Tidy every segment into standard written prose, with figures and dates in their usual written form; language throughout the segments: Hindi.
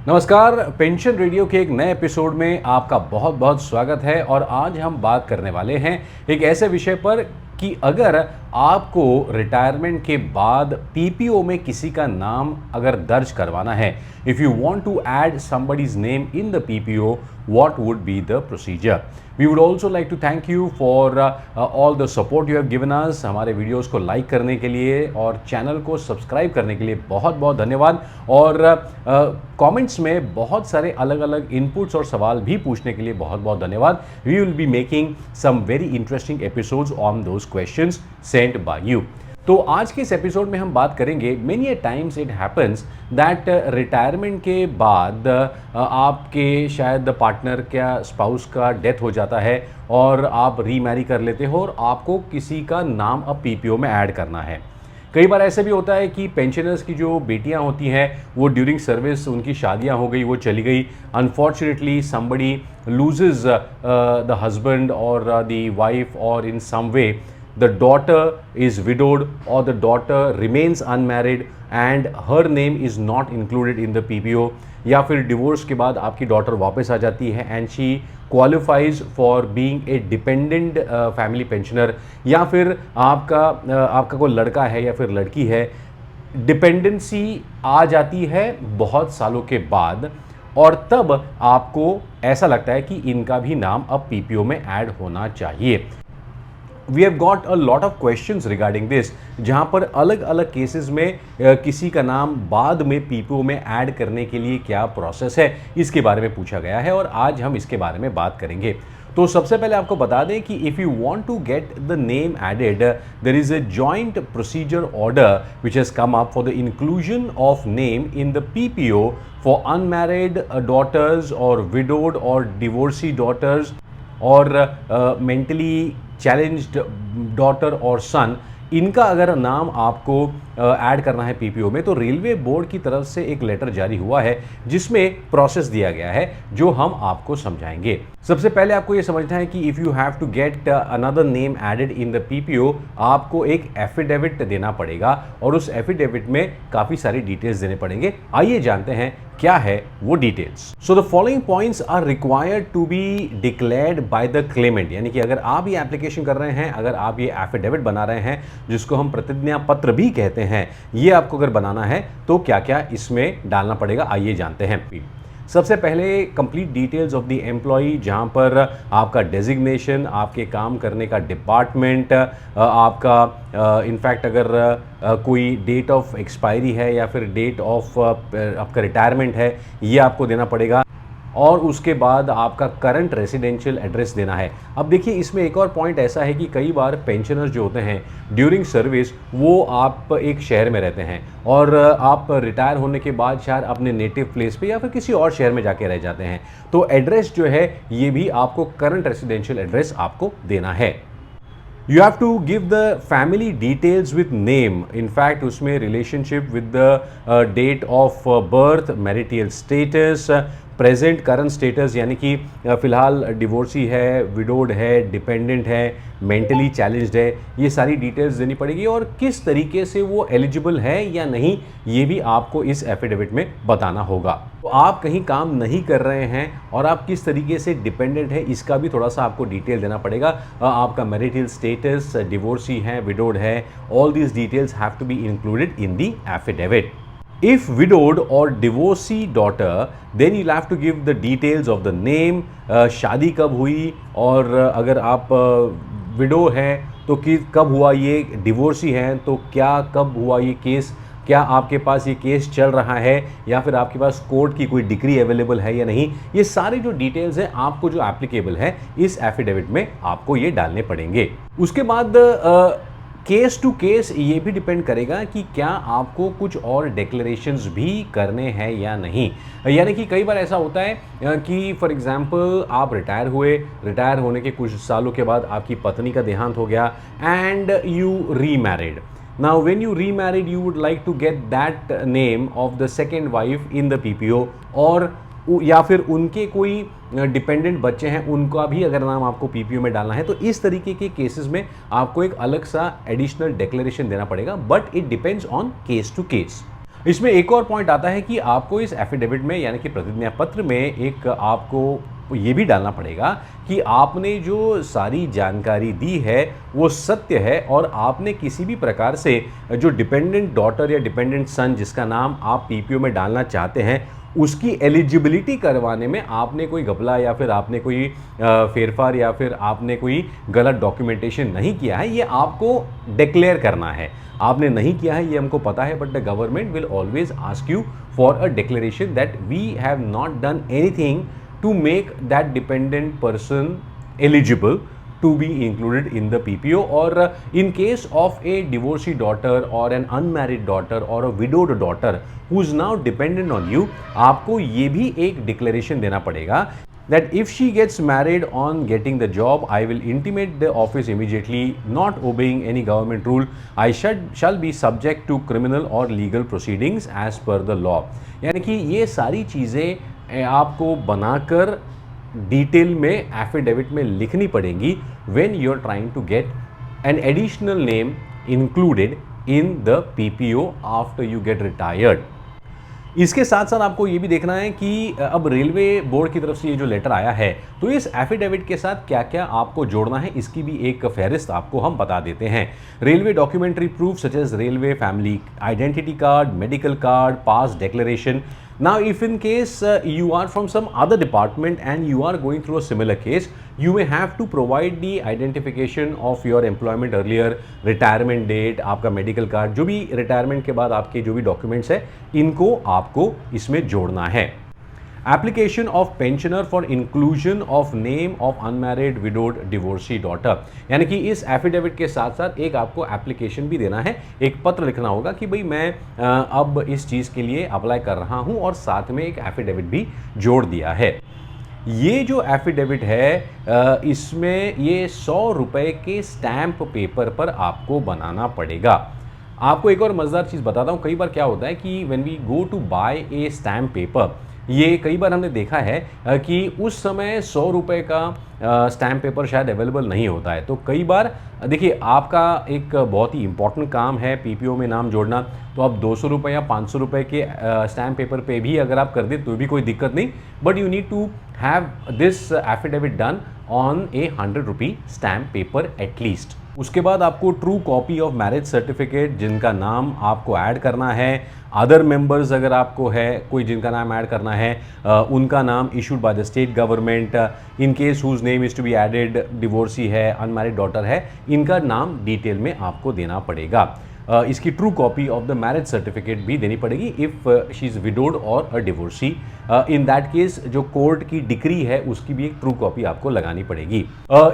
नमस्कार। पेंशन रेडियो के एक नए एपिसोड में आपका बहुत बहुत स्वागत है। और आज हम बात करने वाले हैं एक ऐसे विषय पर कि अगर आपको रिटायरमेंट के बाद पीपीओ में किसी का नाम अगर दर्ज करवाना है, if you want to add somebody's name in the PPO, what would be the procedure? We would also like to thank you for all the support you have given us। हमारे वीडियोस को लाइक करने के लिए और चैनल को सब्सक्राइब करने के लिए बहुत बहुत धन्यवाद। और कमेंट्स में बहुत सारे अलग अलग इनपुट्स और सवाल भी पूछने के लिए बहुत बहुत धन्यवाद। We will be making some very interesting episodes on those questions sent by you. तो आज के इस एपिसोड में हम बात करेंगे many times it happens that retirement के बाद आपके शायद पार्टनर क्या स्पाउस का डेथ हो जाता है और आप रीमैरी कर लेते हो और आपको किसी का नाम अब पीपीओ में ऐड करना है। कई बार ऐसे भी होता है कि पेंशनर्स की जो बेटियां होती हैं वो ड्यूरिंग सर्विस उनकी शादियां हो गई, वो चली गई। Unfortunately somebody loses the husband और द वाइफ, और इन सम वे the daughter is widowed or the daughter remains unmarried and her name is not included in the PPO, या फिर डिवोर्स के बाद आपकी डॉटर वापस आ जाती है and she qualifies for being a dependent family pensioner, या फिर आपका कोई लड़का है या फिर लड़की है, डिपेंडेंसी आ जाती है बहुत सालों के बाद और तब आपको ऐसा लगता है कि इनका भी नाम अब पीपीओ में ऐड होना चाहिए। We have got a lot of questions regarding this, जहाँ पर अलग अलग केसेस में किसी का नाम बाद में पीपीओ में ऐड करने के लिए क्या प्रोसेस है, इसके बारे में पूछा गया है और आज हम इसके बारे में बात करेंगे। तो सबसे पहले आपको बता दें कि if you want to get the name added, there is a joint procedure order which has come up for the inclusion of name in the PPO for unmarried daughters और विडोड और डिवोर्सी डॉटर्स और मेंटली चैलेंज्ड डॉटर और सन। इनका अगर नाम आपको ऐड करना है पीपीओ में तो रेलवे बोर्ड की तरफ से एक लेटर जारी हुआ है जिसमें प्रोसेस दिया गया है जो हम आपको समझाएंगे। सबसे पहले आपको ये समझना है कि if you have to get another name added in the PPO, आपको एक एफिडेविट देना पड़ेगा और उस एफिडेविट में काफ़ी सारी डिटेल्स देने पड़ेंगे। आइए जानते हैं क्या है वो details. So the following points are required to be declared by the claimant, यानी कि अगर आप ये एप्लीकेशन कर रहे हैं, अगर आप ये एफिडेविट बना रहे हैं जिसको हम प्रतिज्ञा पत्र भी कहते हैं, ये आपको अगर बनाना है तो क्या क्या इसमें डालना पड़ेगा, आइए जानते हैं। सबसे पहले complete details of the employee, जहाँ पर आपका डेजिग्नेशन, आपके काम करने का डिपार्टमेंट, आपका इनफैक्ट अगर कोई डेट ऑफ एक्सपायरी है या फिर डेट ऑफ आपका रिटायरमेंट है, ये आपको देना पड़ेगा। और उसके बाद आपका करंट रेसिडेंशियल एड्रेस देना है। अब देखिए इसमें एक और पॉइंट ऐसा है कि कई बार पेंशनर्स जो होते हैं ड्यूरिंग सर्विस वो आप एक शहर में रहते हैं और आप रिटायर होने के बाद शायद अपने नेटिव प्लेस पे या फिर किसी और शहर में जाके रह जाते हैं, तो एड्रेस जो है ये भी आपको करंट रेसिडेंशियल एड्रेस आपको देना है। You have to give the family details with name, in fact उसमें relationship with the date of birth, marital status, present current status, यानी कि फ़िलहाल डिवोर्सी है, विडोड है, डिपेंडेंट है, मेंटली चैलेंज्ड है, ये सारी डिटेल्स देनी पड़ेगी और किस तरीके से वो एलिजिबल है या नहीं ये भी आपको इस एफिडेविट में बताना होगा। तो आप कहीं काम नहीं कर रहे हैं और आप किस तरीके से डिपेंडेंट है इसका भी थोड़ा सा आपको डिटेल देना पड़ेगा। आपका मैरिटल स्टेटस, डिवोर्सी है, विडोड है, all these details have to be included in the affidavit. If widowed or divorcee daughter, then you'll have to give the details of the name, शादी कब हुई, और अगर आप विडो हैं तो कि कब हुआ ये, डिवोर्सी हैं तो क्या कब हुआ ये केस, क्या आपके पास ये केस चल रहा है या फिर आपके पास कोर्ट की कोई डिग्री अवेलेबल है या नहीं, ये सारी जो डिटेल्स हैं आपको जो एप्लीकेबल है इस एफिडेविट में आपको ये डालने पड़ेंगे। उसके बाद केस टू केस ये भी डिपेंड करेगा कि क्या आपको कुछ और डिक्लेरेशंस भी करने हैं या नहीं। यानी कि कई बार ऐसा होता है कि फॉर एग्जांपल आप रिटायर हुए, रिटायर होने के कुछ सालों के बाद आपकी पत्नी का देहांत हो गया and you remarried. Now when you remarried you would like to get that name of the second wife in the PPO, और या फिर उनके कोई डिपेंडेंट बच्चे हैं उनका भी अगर नाम आपको पीपीओ में डालना है, तो इस तरीके के केसेस में आपको एक अलग सा एडिशनल डिक्लेरेशन देना पड़ेगा, but it depends on case to case. इसमें एक और पॉइंट आता है कि आपको इस एफिडेविट में यानी कि प्रतिज्ञा पत्र में एक आपको ये भी डालना पड़ेगा कि आपने जो सारी जानकारी दी है वो सत्य है और आपने किसी भी प्रकार से जो डिपेंडेंट डॉटर या डिपेंडेंट सन जिसका नाम आप पीपीओ में डालना चाहते हैं उसकी एलिजिबिलिटी करवाने में आपने कोई घपला या फिर आपने कोई फेरफार या फिर आपने कोई गलत डॉक्यूमेंटेशन नहीं किया है, ये आपको डिक्लेयर करना है। आपने नहीं किया है ये हमको पता है, but the government will always ask you for a declaration that we have not done anything to make that dependent person eligible to be included in the PPO, or in case of a divorcee daughter or an unmarried daughter or a widowed daughter who is now dependent on you, आपको ये भी एक declaration देना पड़ेगा that if she gets married on getting the job, I will intimate the office immediately, not obeying any government rule, I shall be subject to criminal or legal proceedings as per the law। यानी कि ये सारी चीज़ें आपको बनाकर डिटेल में एफिडेविट में लिखनी पड़ेगी when you are trying to get an additional name included in the PPO after you get retired. इसके साथ साथ आपको ये भी देखना है कि अब रेलवे बोर्ड की तरफ से ये जो लेटर आया है तो इस एफिडेविट के साथ क्या क्या आपको जोड़ना है इसकी भी एक फहरिस्त आपको हम बता देते हैं। Railway documentary proof such as railway family identity card, medical card, pass declaration. Now, if in case you are from some other department and you are going through a similar case, you may have to provide the identification of your employment earlier, retirement date, आपका medical card, जो भी retirement के बाद आपके जो भी documents है इनको आपको इसमें जोड़ना है। Application of pensioner for inclusion of name of unmarried widowed divorcee daughter, यानी कि इस एफिडेविट के साथ साथ एक आपको एप्लीकेशन भी देना है, एक पत्र लिखना होगा कि भाई मैं अब इस चीज़ के लिए अप्लाई कर रहा हूं और साथ में एक एफिडेविट भी जोड़ दिया है। ये जो एफिडेविट है इसमें ये 100 रुपये के स्टैम्प पेपर पर आपको बनाना पड़ेगा। आपको एक और मज़ेदार चीज़ बताता हूँ, कई बार क्या होता है कि when we go to buy a stamp paper, ये कई बार हमने देखा है कि उस समय 100 रुपये का स्टैम्प पेपर शायद अवेलेबल नहीं होता है। तो कई बार देखिए आपका एक बहुत ही इंपॉर्टेंट काम है पीपीओ में नाम जोड़ना, तो आप 200 रुपये या 500 रुपये के स्टैम्प पेपर पे भी अगर आप कर दें तो भी कोई दिक्कत नहीं, but you need to have this affidavit done on a 100 rupee stamp paper at least. उसके बाद आपको true copy of marriage certificate जिनका नाम आपको ऐड करना है, अदर मेंबर्स अगर आपको है कोई जिनका नाम ऐड करना है उनका नाम issued by the state government, in case whose name is to be added, divorcee है, अनमैरिड डॉटर है, इनका नाम डिटेल में आपको देना पड़ेगा। इसकी true copy of the marriage certificate भी देनी पड़ेगी इफ़ शी इज़ विडोड और a divorcee. In that case जो कोर्ट की डिक्री है उसकी भी एक ट्रू कॉपी आपको लगानी पड़ेगी।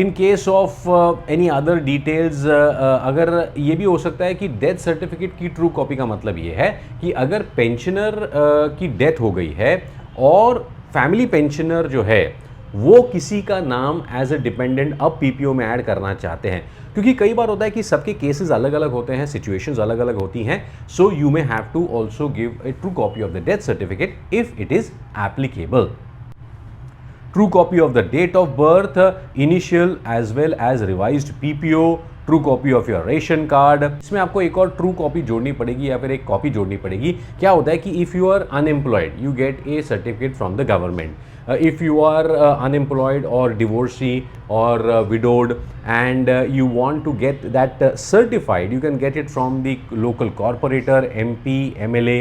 In case of any other details, अगर ये भी हो सकता है कि डेथ सर्टिफिकेट की ट्रू कॉपी का मतलब ये है कि अगर पेंशनर की डेथ हो गई है और फैमिली पेंशनर जो है वो किसी का नाम एज ए डिपेंडेंट अब पीपीओ में ऐड करना चाहते हैं, क्योंकि कई बार होता है कि सबके केसेस अलग अलग होते हैं, सिचुएशंस अलग अलग होती हैं, so you may have to also give a true copy of the death certificate if it is applicable. True copy of the date of birth, initial as well as revised PPO, true copy of your ration card. इसमें आपको एक और ट्रू कॉपी जोड़नी पड़ेगी या फिर एक कॉपी जोड़नी पड़ेगी। क्या होता है कि if you are unemployed you get a certificate from the government, if you are unemployed or divorcee or widowed and you want to get that certified, you can get it from the local corporator, MP, MLA,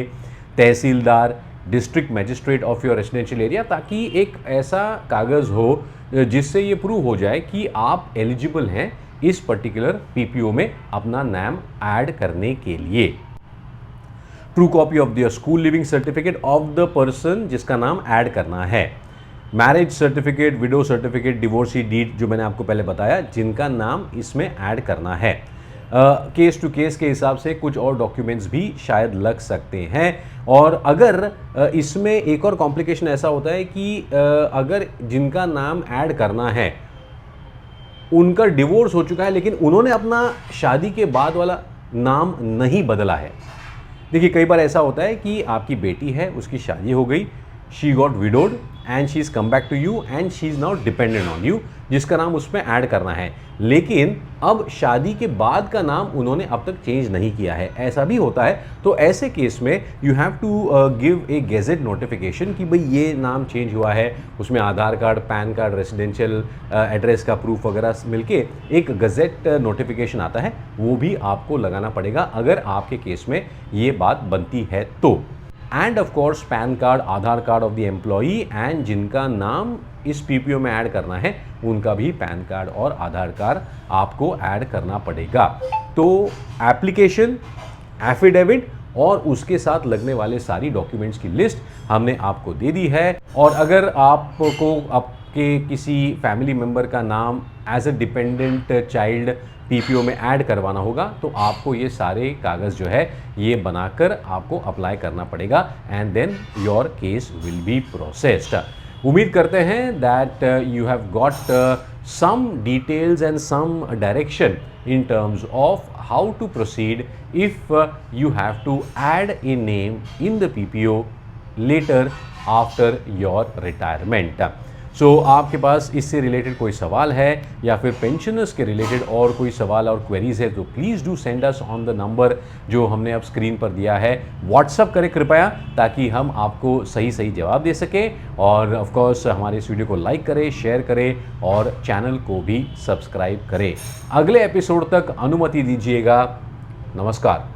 tehsildar, district magistrate of your residential area, ताकि एक ऐसा कागज़ हो जिससे ये प्रूव हो जाए कि आप एलिजिबल हैं इस पर्टिकुलर पीपीओ में अपना नाम ऐड करने के लिए। True copy of the school leaving certificate of the person जिसका नाम ऐड करना है, marriage certificate, widow certificate, divorcee deed जो मैंने आपको पहले बताया जिनका नाम इसमें ऐड करना है। केस टू केस के हिसाब से कुछ और डॉक्यूमेंट्स भी शायद लग सकते हैं। और अगर इसमें एक और कॉम्प्लिकेशन ऐसा होता है कि अगर जिनका नाम ऐड करना है उनका डिवोर्स हो चुका है लेकिन उन्होंने अपना शादी के बाद वाला नाम नहीं बदला है। देखिए कई बार ऐसा होता है कि आपकी बेटी है, उसकी शादी हो गई, she got widowed and she is come back to you and she is now dependent on you, जिसका नाम उसमें ऐड करना है। लेकिन अब शादी के बाद का नाम उन्होंने अब तक चेंज नहीं किया है, ऐसा भी होता है। तो ऐसे केस में you have to give a gazette notification कि भाई ये नाम चेंज हुआ है, उसमें Aadhaar card, PAN card, residential address का प्रूफ वगैरह मिलके एक गजेट नोटिफिकेशन आता है, वो भी आपको लगाना पड़ेगा अगर आपके केस में ये बात बनती है तो। End of course pan card, Aadhaar card of the employee and जिनका नाम इस पीपीओ में ऐड करना है उनका भी पैन कार्ड और आधार कार्ड आपको ऐड करना पड़ेगा। तो एप्लीकेशन, एफिडेविट और उसके साथ लगने वाले सारी डॉक्यूमेंट्स की लिस्ट हमने आपको दे दी है। और अगर आपको आपके किसी फैमिली मेम्बर का नाम as a dependent child PPO में ऐड करवाना होगा तो आपको ये सारे कागज़ जो है ये बनाकर आपको अप्लाई करना पड़ेगा and then your case will be processed. उम्मीद करते हैं that you have got some details and some direction in terms of how to proceed if you have to add a name in the PPO later after your retirement. सो आपके पास इससे रिलेटेड कोई सवाल है या फिर पेंशनर्स के रिलेटेड और कोई सवाल और क्वेरीज है तो please do send us on the number जो हमने अब स्क्रीन पर दिया है। व्हाट्सअप करें कृपया ताकि हम आपको सही सही जवाब दे सकें। और ऑफ कोर्स हमारे इस वीडियो को लाइक करें, शेयर करें और चैनल को भी सब्सक्राइब करें। अगले एपिसोड तक अनुमति दीजिएगा। नमस्कार।